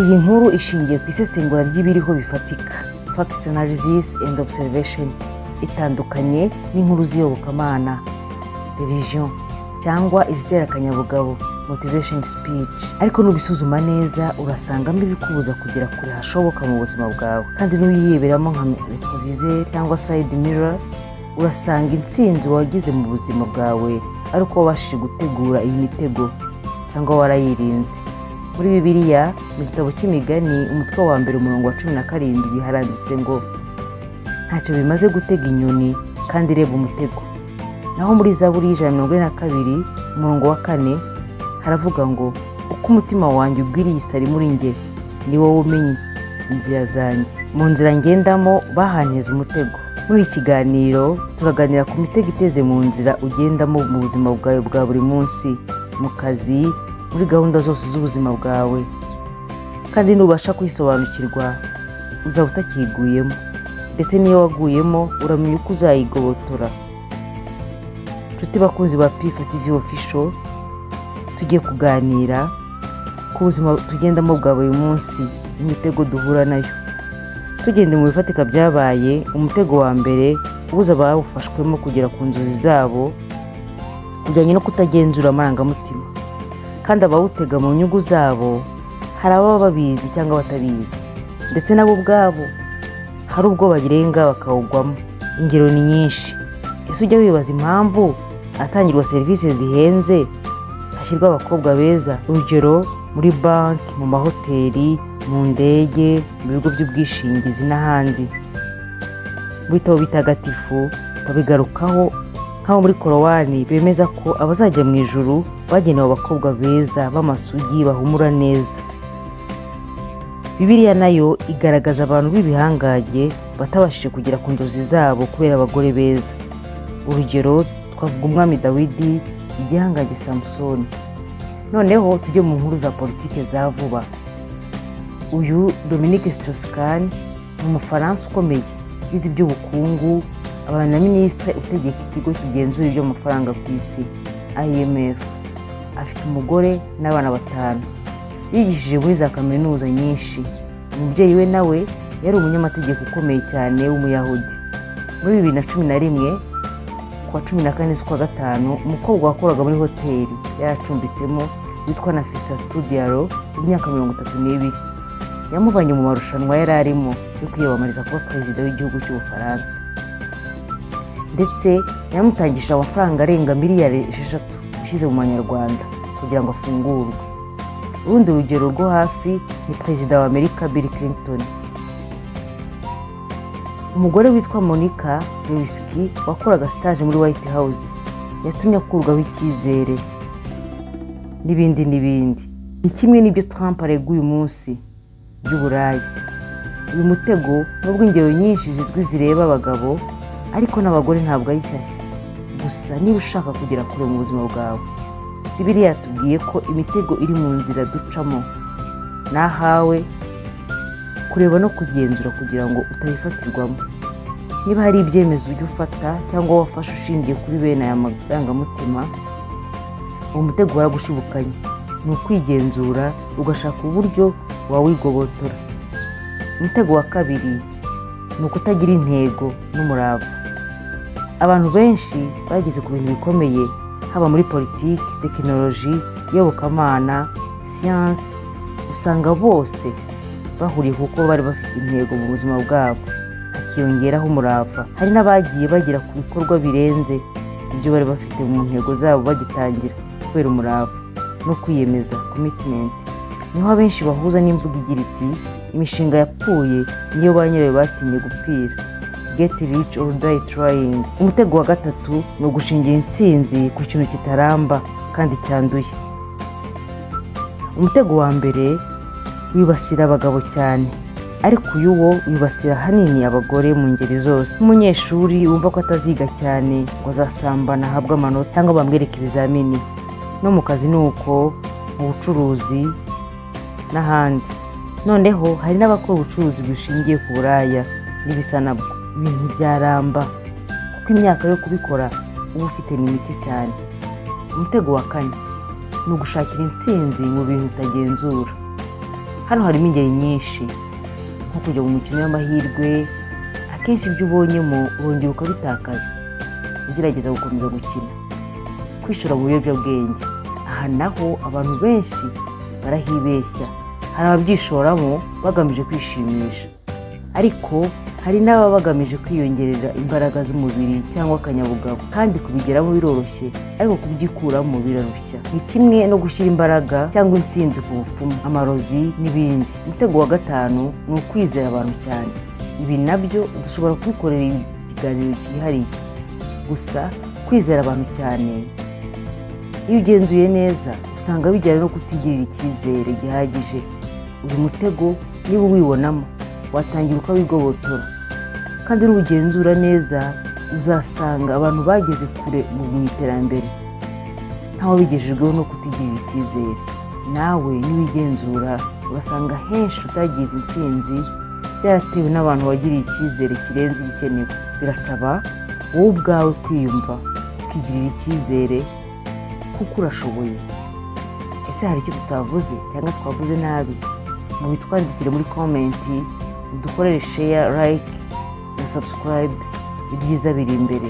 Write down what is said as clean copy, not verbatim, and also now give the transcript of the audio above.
Iyi nkuru ishingiye ku isesengura ry'ibiriho bifatika, facts analysis and observation, itandukanye n'inkuru z'iyobokamana, religion cyangwa izitera akanyabugabo, motivation speech. Ariko nubisuzuma neza urasangamo ibikubuza kugera kure hashoboka mu buzima bwawe, kandi nuyiyeberamo nka retroviseur cyangwa side mirror, urasanga intsinzi wagize mu buzima bwawe ari uko wabashije gutegura iyi mitego cyangwa warayirinze. Muri Bibiliya mu gitabo cy'imigani umutwe wa mbere umurongo wa 17 haranditse ngo ntacyo bimaze gutega inyoni kandi reba umutego. Naho muri Zaburi 142 umurongo wa 4 haravuga ngo uko umutima wanjye ubwiriye isari muri nge ni wowe umenye inzira zanjye, mu nzira ngendamo bahanteze umutego. Muri ikiganiro turaganira ku mitego iteze mu nzira ugendamo mu buzima bwawe bwa buri munsi, mu kazi, muri gahunda zose z'ubuzima bwawe, kandi nubasha kwisobanukirwa uzaba utakiguyemo, ndetse niyo waguyemo uramenya uko uzayigobotora. Nshuti bakunzi ba P TV official, tugiye kuganira ku buzima tugendamo bwa buri munsi, imitego duhura nayo. Tugende mu bifatika byabaye, umutego wa mbere ubuza abawufashwemo kugera ku nzozi zabo kujyanye no kutagenzura amarangamutima, kandi abawutega mu nyungu zabo hari ababa babizi cyangwa batabizi, ndetse nabo ubwabo hari ubwo bagirenga bakawugwamo. Ingero ni nyinshi. Ese ujya wibaza impamvu atangirwa serivisi zihenze hashyirwa abakobwa beza? Urugero muri banki, mu mahoteli, mu ndege, mu bigo by'ubwishingizi n'ahandi. Mu bitabo bitagatifu babigarukaho nk'aho muri Korowani bemeza ko abazajya mu ijuru bagenewe abakobwa beza b'amasugi bahumura neza. Bibiliya nayo igaragaza abantu b'ibihangage batabashije kugera ku nzozi zabo kubera abagore beza. Urugero twavuga umwami Dawidi, igihangage Samson. Noneho tujye mu nkuru za politike za vuba. Uyu DOMINIC ni umufaransa ukomeye, bizi by'ubukungu, aba na ministre utegeka ikigo kigenzura iby'amafaranga ku isi IMF. Afite umugore n'abana 5. Yigishije muri za kaminuza nyinshi. Umubyeyi we nawe yari umunyamategeko ukomeye cyane w'umuyahudi. Muri 2011 kwa 14 z'ukwa gatanu umukobwa wakoraga muri hoteli yaracumbitsemo witwa AFISSATOU DIALLO w'imyaka 32 yamuvanye mu marushanwa yari arimo yo kwiyamamariza kuba perezida w'igihugu cy'Ubufaransa, ndetse yamutangishije amafaranga arenga miliyari 6 ushize mu manyarwanda kugira ngo afungurwe. Urundi rugero rwo hafi ni perezida wa Amerika Bill Clinton. Umugore witwa Monica LEWINSKY wakoraga stage muri White House yatumye akurwaho icyizere, n'ibindi n'ibindi. Ni kimwe n'ibyo Trump aregwa uyu munsi by'uburaya. Uyu mutego nubwo ingero nyinshi zizwi zireba abagabo, ariko n'abagore ntabwo ari shyashya. Gusa niba ushaka kugera kure mu buzima bwawe, Bibiliya yatubwiye ko imitego iri mu nzira ducamo nahawe kureba no kugenzura kugira ngo utayifatirwamo. Niba hari ibyemezo ujya ufata cyangwa wafashe ushingiye kuri bene aya marangamutima, uwo mutego waragushibukanye. Ni ukwigenzura ugashaka uburyo wawigobotora. Umutego wa kabiri ni ukutagira intego n'umurava. Abantu benshi bageze ku bintu bikomeye, haba muri politiki, tekinoloji, iyobokamana, siyansi, usanga bose bahuriye kuko bari bafite intego mu buzima bwabo, hakiyongeraho umurava. Hari n'abagiye bagera ku bikorwa birenze ibyo bari bafite mu ntego zabo bagitangira kubera umurava no kwiyemeza, commitment. Niho abenshi bahuza n'imvugo igira iti imishinga yapfuye niyo ba nyirayo batinye gupfira, get rich or die trying. Umutego wa gatatu ni ugushingira intsinzi ku kintu kitaramba kandi cyanduye. Umutego wa mbere wibasira abagabo cyane, ariko uyu wo wibasira hanini abagore mu ngeri zose. Umunyeshuri wumva ko ataziga cyane ngo azasambana ahabwe amanota cyangwa bamwereke ibizamini. No mu kazi ni uko, mu bucuruzi n'ahandi. Noneho hari n'abakora ubucuruzi bushingiye ku buraya n'ibisa nabwo. Ibintu byaramba kuko imyaka yo kubikora uba ufite limiti cyane. Umutego wa 4 ni ugushakira intsinzi mu bintu utagenzura. hano harimo ingeri nyinshi nko kujya mu mikino y'amahirwe, akenshi ibyo ubonyemo urongera ukabitakaza ugerageza gukomeza gukina. Kwishora mu biyobyabwenge, aha naho abantu benshi barahibeshya. Hari ababyishoramo bagamije kwishimisha, ariko hari n'ababa bagamije kwiyongerera imbaraga z'umubiri cyangwa akanyabugabo, kandi kubigeraho biroroshye ariko kubyikuramo birarushya. Ni kimwe no gushyira imbaraga cyangwa intsinzi ku bupfumu, amarozi n'ibindi. Umutego wa gatanu ni ukwizera abantu cyane. Ibi nabyo dushobora kubikorera ikiganiro cyihariye, gusa kwizera abantu cyane iyo ugenzuye neza usanga bijyana no kutigirira icyizere gihagije. Uyu mutego niba uwibonamo watangira ukawigobotora, kandi n'ugenzura neza uzasanga abantu bageze kure mu iterambere ntaho bigejejweho no kutigirira icyizere. Nawe niwigenzura urasanga henshi utagize intsinzi byaratewe n'abantu wagiriye icyizere kirenze igikenewe. Birasaba wowe ubwawe kwiyumva, ukigirira icyizere kuko urashoboye. Ese hari icyo tutavuze cyangwa twavuze nabi? Mubitwandikire muri komenti, udukorere share, like na subscribe. Ibyiza biri imbere.